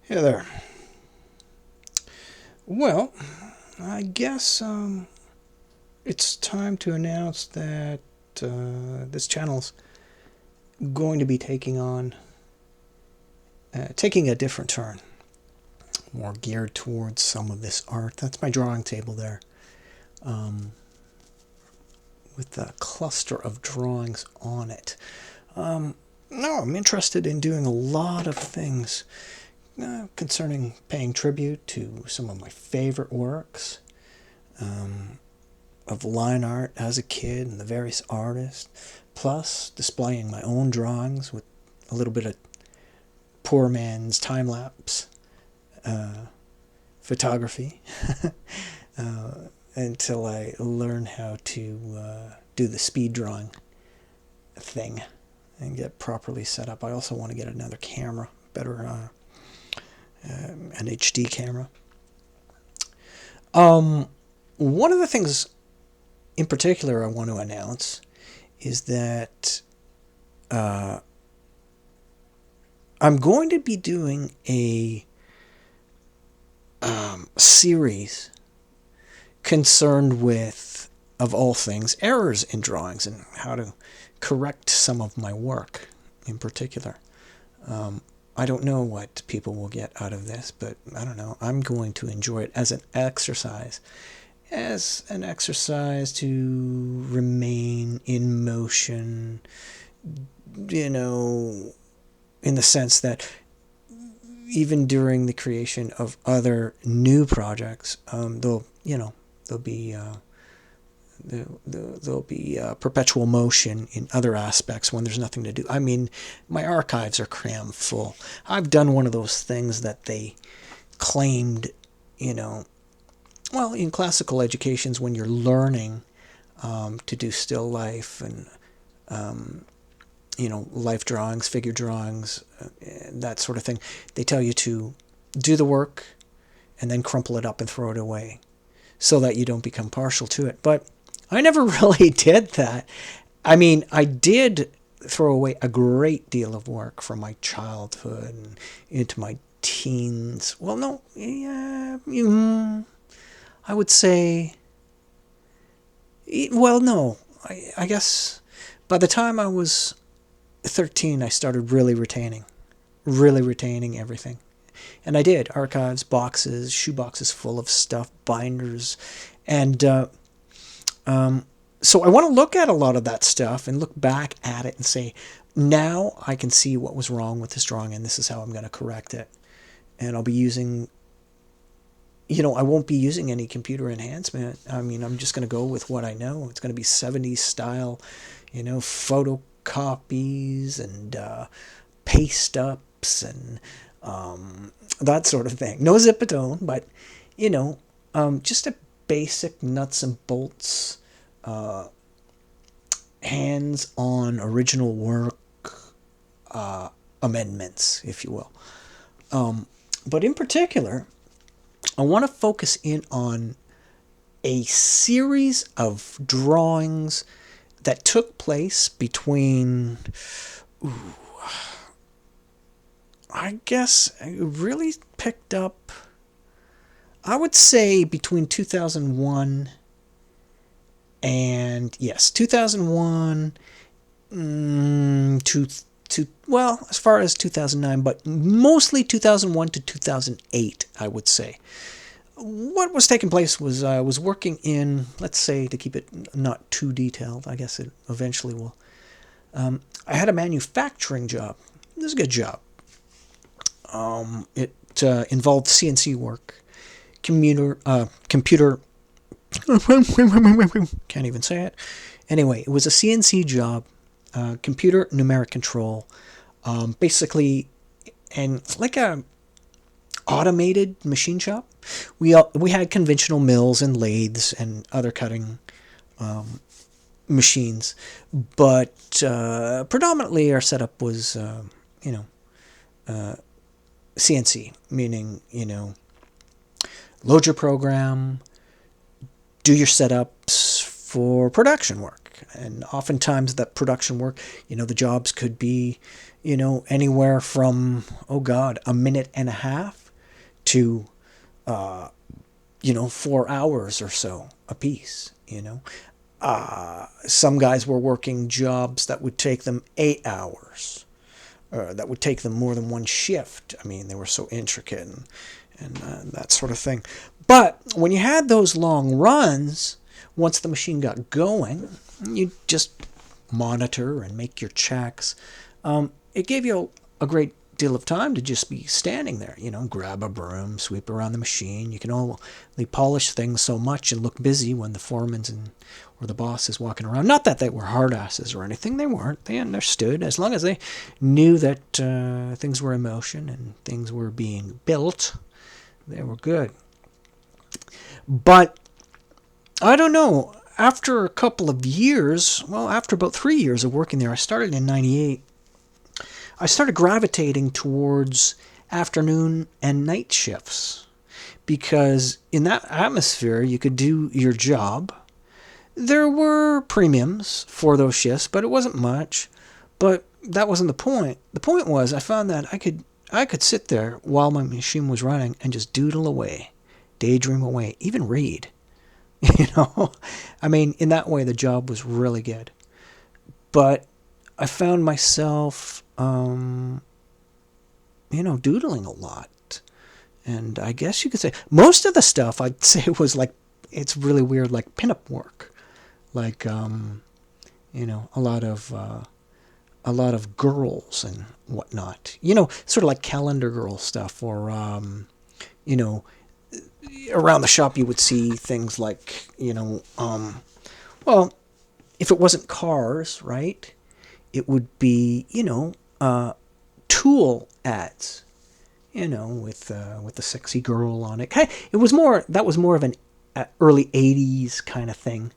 Hey there. Well, I guess it's time to announce that this channel's going to be taking a different turn, more geared towards some of this art. That's my drawing table there, um, with a cluster of drawings on it. No, I'm interested in doing a lot of things concerning paying tribute to some of my favorite works. Of line art as a kid and the various artists, plus displaying my own drawings with a little bit of poor man's time lapse photography uh, until I learn how to do the speed drawing thing and get properly set up. I also want to get another camera, better an HD camera. Um, One of the things in particular I want to announce is that uh, I'm going to be doing a series concerned with, of all things, errors in drawings and how to correct some of my work in particular. I don't know what people will get out of this, but I don't know. I'm going to enjoy it as an exercise to remain in motion, in the sense that even during the creation of other new projects, there'll be there'll be perpetual motion in other aspects when there's nothing to do. I mean, my archives are crammed full. I've done one of those things that they claimed, you know, well, in classical educations when you're learning to do still life and life drawings, figure drawings, that sort of thing. They tell you to do the work and then crumple it up and throw it away so that you don't become partial to it. But I never really did that. I mean, I did throw away a great deal of work from my childhood and into my teens. Well, no, yeah, I would say, well, no, I guess by the time I was 13, I started really retaining everything. And I did archives, boxes, shoe boxes full of stuff, binders, and so I want to look at a lot of that stuff and look back at it and say, now I can see what was wrong with this drawing, and this is how I'm going to correct it. And I'll be using, I won't be using any computer enhancement. I mean, I'm just going to go with what I know. It's going to be 70s style, photocopies and paste ups and that sort of thing. No zipatone, but just a basic nuts and bolts, hands-on original work amendments, if you will. But in particular, I want to focus in on a series of drawings that took place between, I guess it really picked up, I would say between 2001 and, yes, 2001 well, as far as 2009, but mostly 2001 to 2008, I would say. What was taking place was I was working in, let's say, to keep it not too detailed, I guess it eventually will. I had a manufacturing job. It was a good job. It involved CNC work, computer. Can't even say it. Anyway, it was a CNC job, computer numeric control, basically, and like a automated machine shop. We had conventional mills and lathes and other cutting machines, but predominantly our setup was CNC, meaning load your program, do your setups for production work. And oftentimes that production work, the jobs could be, anywhere from, oh God, a minute and a half to, 4 hours or so a piece, Some guys were working jobs that would take them 8 hours. That would take them more than one shift. I mean, they were so intricate and that sort of thing. But when you had those long runs, once the machine got going, you just monitor and make your checks. It gave you a great deal of time to just be standing there, grab a broom, sweep around the machine. You can only polish things so much and look busy when the foreman's or the boss is walking around. Not that they were hard asses or anything. They weren't. They understood. As long as they knew that things were in motion and things were being built, they were good. But I don't know. After a couple of years, after about 3 years of working there, I started in 98. I started gravitating towards afternoon and night shifts because in that atmosphere, you could do your job. There were premiums for those shifts, but it wasn't much. But that wasn't the point. The point was I found that I could sit there while my machine was running and just doodle away, daydream away, even read. I mean, in that way, the job was really good. But I found myself, doodling a lot. And I guess you could say most of the stuff I'd say was like, it's really weird, like pinup work. Like, a lot of girls and whatnot. Sort of like calendar girl stuff or, around the shop you would see things like, if it wasn't cars, right, it would be, tool ads, with the sexy girl on it. That was more of an early 80s kind of thing,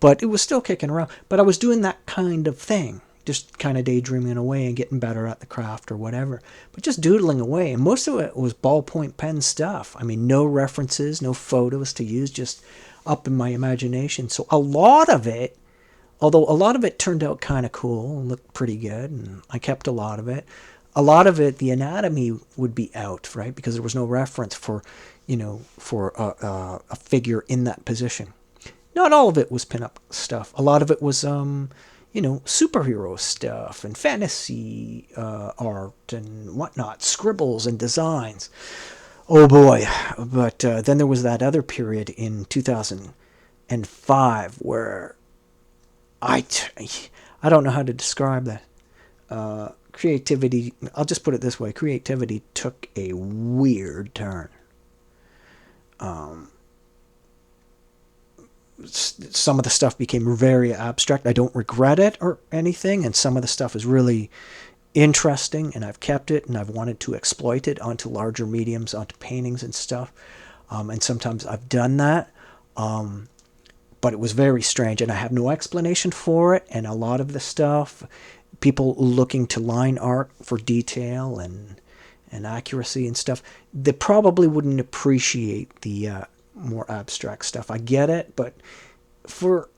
but it was still kicking around. But I was doing that kind of thing, just kind of daydreaming away and getting better at the craft or whatever, but just doodling away. And most of it was ballpoint pen stuff. I mean, no references, no photos to use, just up in my imagination. So a lot of it, although a lot of it turned out kind of cool and looked pretty good, and I kept a lot of it, the anatomy would be out, right? Because there was no reference for a figure in that position. Not all of it was pinup stuff. A lot of it was, superhero stuff and fantasy art and whatnot, scribbles and designs. Oh boy. But then there was that other period in 2005 where I don't know how to describe that. Creativity, I'll just put it this way, creativity took a weird turn. Some of the stuff became very abstract. I don't regret it or anything, and some of the stuff is really interesting, and I've kept it, and I've wanted to exploit it onto larger mediums, onto paintings and stuff, and sometimes I've done that, but it was very strange, and I have no explanation for it, and a lot of the stuff, people looking to line art for detail and accuracy and stuff, they probably wouldn't appreciate the more abstract stuff. I get it, but for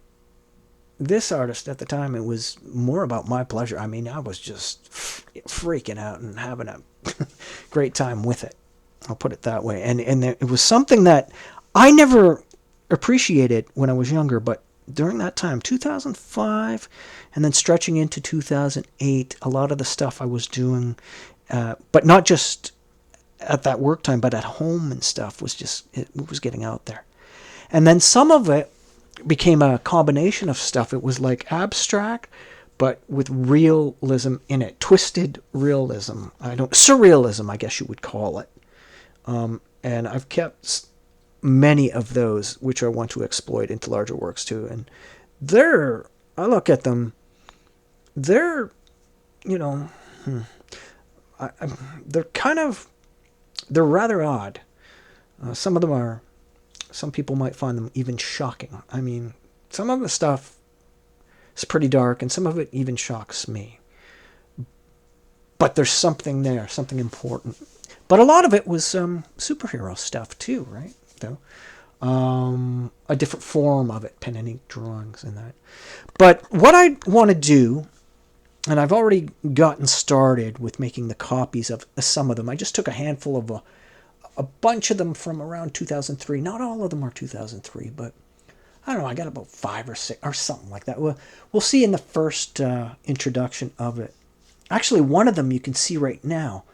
this artist at the time, it was more about my pleasure. I mean, I was just freaking out and having a great time with it. I'll put it that way. And it was something that I never appreciated when I was younger, but during that time, 2005, and then stretching into 2008, a lot of the stuff I was doing, but not just at that work time, but at home and stuff, it was getting out there. And then some of it became a combination of stuff. It was like abstract, but with realism in it, twisted realism. Surrealism, I guess you would call it. And I've kept many of those, which I want to exploit into larger works too. And I look at them, they're rather odd. Some of them some people might find them even shocking. I mean, some of the stuff is pretty dark, and some of it even shocks me. But there's something there, something important. But a lot of it was superhero stuff too, right? Though, a different form of it, pen and ink drawings and that. But what I want to do, and I've already gotten started with making the copies of some of them. I just took a handful of a bunch of them from around 2003. Not all of them are 2003, but I don't know. I got about 5 or 6 or something like that. We'll see in the first introduction of it. Actually, one of them you can see right now.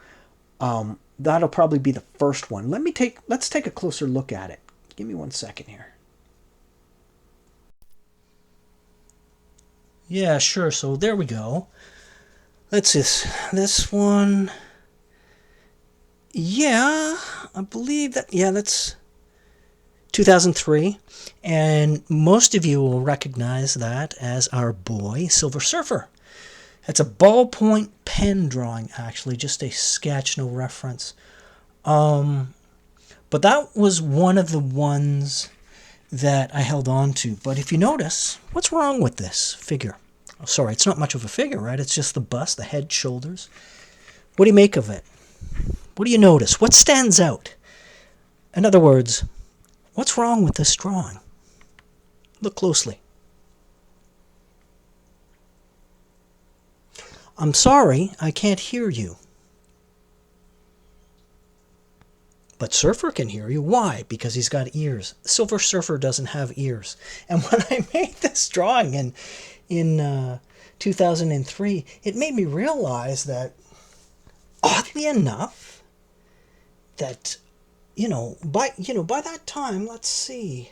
That'll probably be the first one. Let's take a closer look at it. Give me 1 second here. Yeah, sure. So there we go. Let's see. This one. Yeah, I believe that. Yeah, that's 2003. And most of you will recognize that as our boy, Silver Surfer. It's a ballpoint pen drawing, actually, just a sketch, no reference. But that was one of the ones that I held on to. But if you notice, what's wrong with this figure? Oh, sorry, it's not much of a figure, right? It's just the bust, the head, shoulders. What do you make of it? What do you notice? What stands out? In other words, what's wrong with this drawing? Look closely. I'm sorry, I can't hear you. But Surfer can hear you. Why? Because he's got ears. Silver Surfer doesn't have ears. And when I made this drawing in 2003, it made me realize that, oddly enough, that by that time, let's see.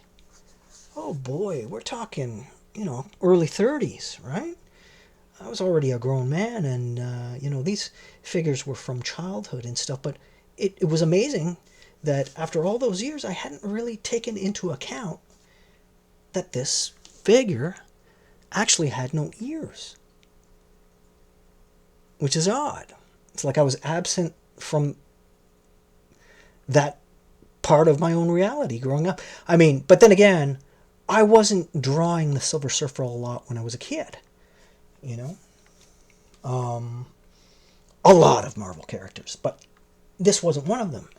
Oh boy, we're talking early 30s, right? I was already a grown man, and these figures were from childhood and stuff. But it was amazing that after all those years, I hadn't really taken into account that this figure actually had no ears, which is odd. It's like I was absent from that part of my own reality growing up. I mean, but then again, I wasn't drawing the Silver Surfer a lot when I was a kid. A lot of Marvel characters, but this wasn't one of them.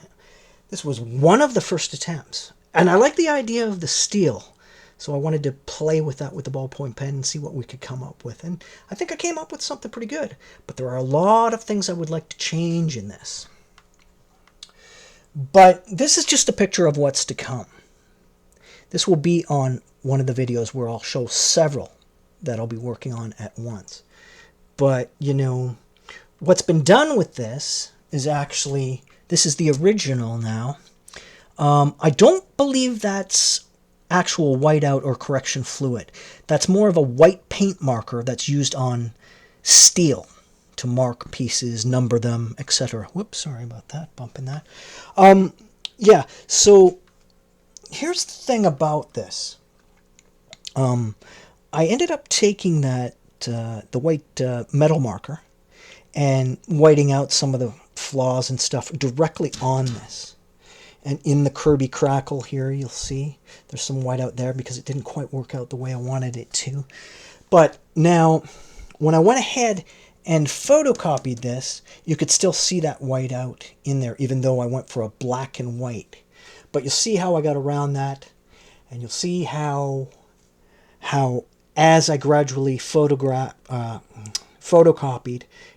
This was one of the first attempts. And I like the idea of the steel. So I wanted to play with that with the ballpoint pen and see what we could come up with. And I think I came up with something pretty good. But there are a lot of things I would like to change in this. But this is just a picture of what's to come. This will be on one of the videos where I'll show several that I'll be working on at once. But, what's been done with this is actually, this is the original now. I don't believe that's actual whiteout or correction fluid. That's more of a white paint marker that's used on steel to mark pieces, number them, etc. Whoops, sorry about that, bumping that. Yeah, so here's the thing about this. I ended up taking that the white metal marker and whiting out some of the flaws and stuff directly on this. And in the Kirby Crackle here, you'll see there's some white out there because it didn't quite work out the way I wanted it to. But now, when I went ahead and photocopied this, you could still see that white out in there, even though I went for a black and white. But you'll see how I got around that, and you'll see how as I gradually photocopied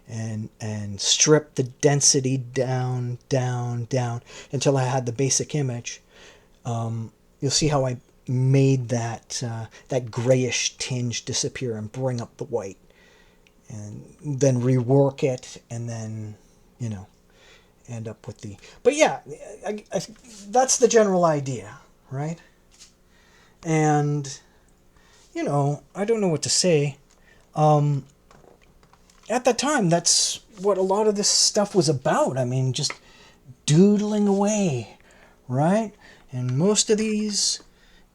and stripped the density down until I had the basic image, you'll see how I made that grayish tinge disappear and bring up the white, and then rework it, and then end up with the. But yeah, I that's the general idea, right? And I don't know what to say. At that time, that's what a lot of this stuff was about. I mean, just doodling away, right? And most of these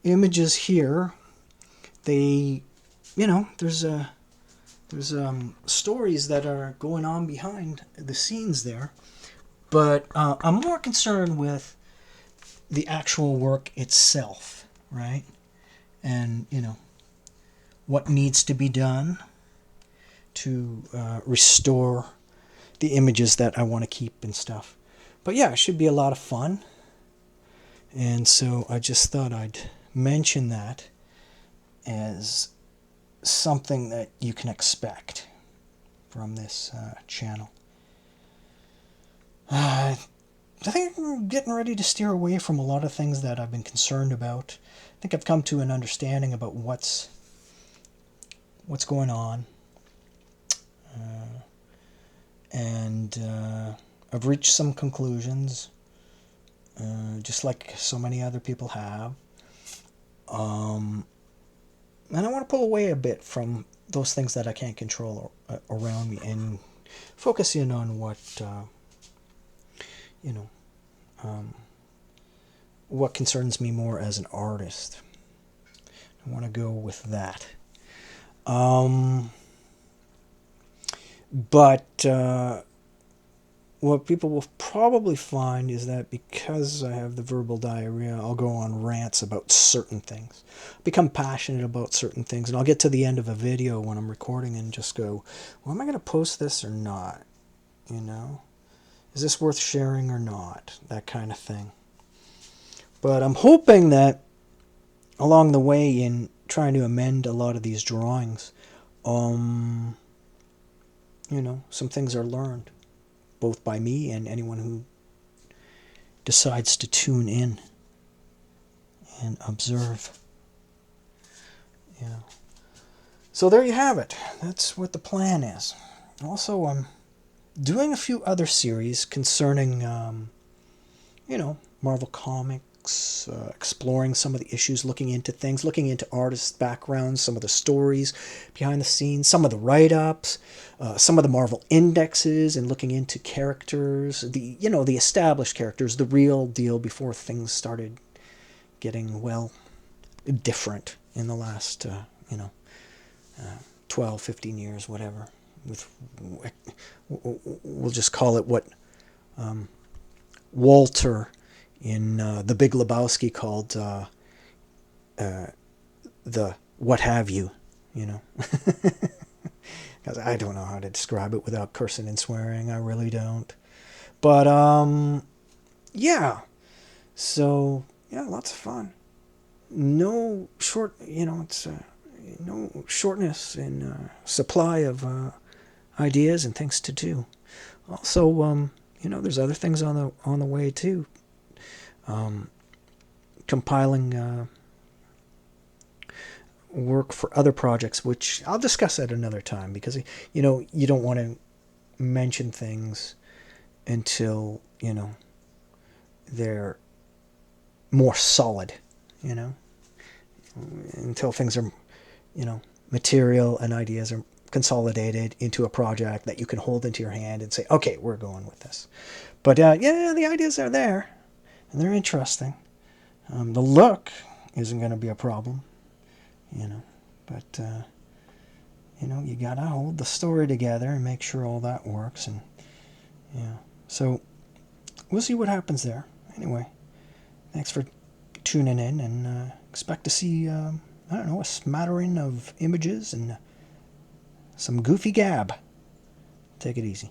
images here, they, there's stories that are going on behind the scenes there. But I'm more concerned with the actual work itself, right? And, what needs to be done to restore the images that I want to keep and stuff. But yeah, it should be a lot of fun. And so I just thought I'd mention that as something that you can expect from this channel. I think I'm getting ready to steer away from a lot of things that I've been concerned about. I think I've come to an understanding about what's going on. And I've reached some conclusions, just like so many other people have. And I want to pull away a bit from those things that I can't control around me and focus in on what, what concerns me more as an artist. I want to go with that. But what people will probably find is that because I have the verbal diarrhea, I'll go on rants about certain things, become passionate about certain things, and I'll get to the end of a video when I'm recording and just go, well, am I going to post this or not? Is this worth sharing or not? That kind of thing. But I'm hoping that along the way in trying to amend a lot of these drawings, some things are learned, both by me and anyone who decides to tune in and observe. So there you have it. That's what the plan is. Also, I'm doing a few other series concerning, Marvel Comics, exploring some of the issues, looking into things, looking into artists' backgrounds, some of the stories behind the scenes, some of the write-ups, some of the Marvel indexes, and looking into characters, the established characters, the real deal before things started getting, different in the last, 12, 15 years, whatever. We'll just call it what Walter in The Big Lebowski called the what have you, Because I don't know how to describe it without cursing and swearing. I really don't. But, yeah. So, yeah, lots of fun. No no shortness in supply of ideas and things to do. Also, there's other things on the way too. Compiling work for other projects, which I'll discuss at another time, because you don't want to mention things until they're more solid. Until things are material and ideas are consolidated into a project that you can hold into your hand and say, okay, we're going with this. But the ideas are there and they're interesting. The look isn't going to be a problem, but you gotta hold the story together and make sure all that works. And so we'll see what happens there. Anyway, thanks for tuning in, and expect to see a smattering of images and some goofy gab. Take it easy.